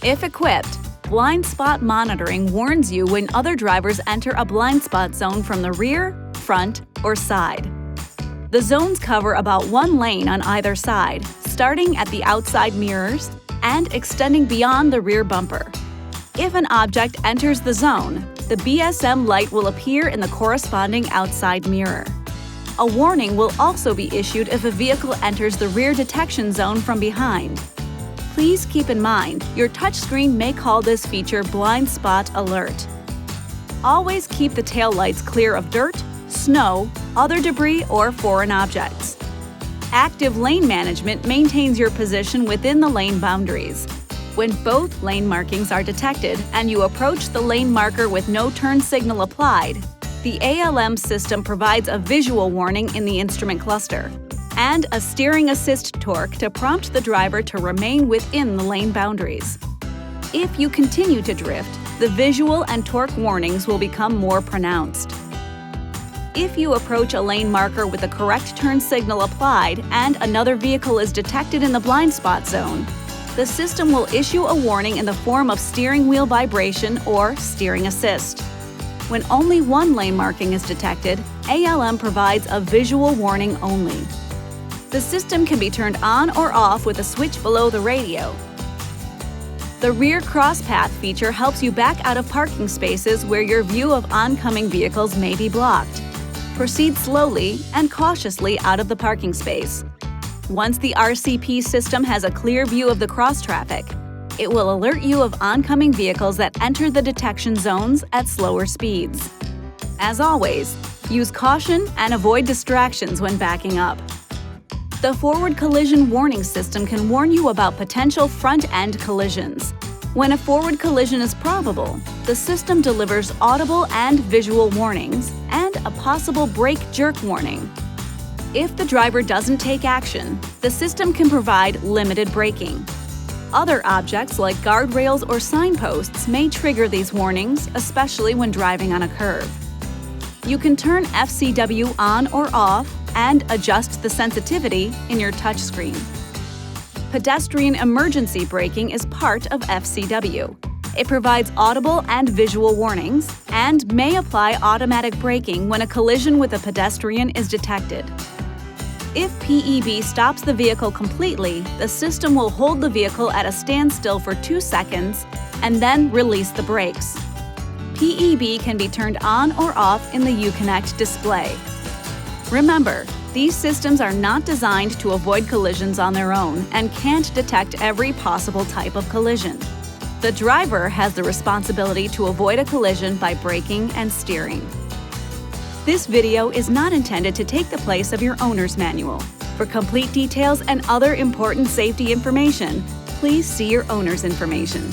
If equipped, blind spot monitoring warns you when other drivers enter a blind spot zone from the rear, front, or side. The zones cover about 1 lane on either side, starting at the outside mirrors and extending beyond the rear bumper. If an object enters the zone, the BSM light will appear in the corresponding outside mirror. A warning will also be issued if a vehicle enters the rear detection zone from behind. Please keep in mind, your touchscreen may call this feature Blind Spot Alert. Always keep the taillights clear of dirt, snow, other debris, or foreign objects. Active lane management maintains your position within the lane boundaries. When both lane markings are detected and you approach the lane marker with no turn signal applied, the ALM system provides a visual warning in the instrument cluster and a steering assist torque to prompt the driver to remain within the lane boundaries. If you continue to drift, the visual and torque warnings will become more pronounced. If you approach a lane marker with the correct turn signal applied and another vehicle is detected in the blind spot zone, the system will issue a warning in the form of steering wheel vibration or steering assist. When only one lane marking is detected, ALM provides a visual warning only. The system can be turned on or off with a switch below the radio. The rear cross path feature helps you back out of parking spaces where your view of oncoming vehicles may be blocked. Proceed slowly and cautiously out of the parking space. Once the RCP system has a clear view of the cross traffic, it will alert you of oncoming vehicles that enter the detection zones at slower speeds. As always, use caution and avoid distractions when backing up. The forward collision warning system can warn you about potential front-end collisions. When a forward collision is probable, the system delivers audible and visual warnings and a possible brake jerk warning. If the driver doesn't take action, the system can provide limited braking. Other objects like guardrails or signposts may trigger these warnings, especially when driving on a curve. You can turn FCW on or off and adjust the sensitivity in your touchscreen. Pedestrian Emergency Braking is part of FCW. It provides audible and visual warnings and may apply automatic braking when a collision with a pedestrian is detected. If PEB stops the vehicle completely, the system will hold the vehicle at a standstill for 2 seconds and then release the brakes. PEB can be turned on or off in the Uconnect display. Remember, these systems are not designed to avoid collisions on their own and can't detect every possible type of collision. The driver has the responsibility to avoid a collision by braking and steering. This video is not intended to take the place of your owner's manual. For complete details and other important safety information, please see your owner's information.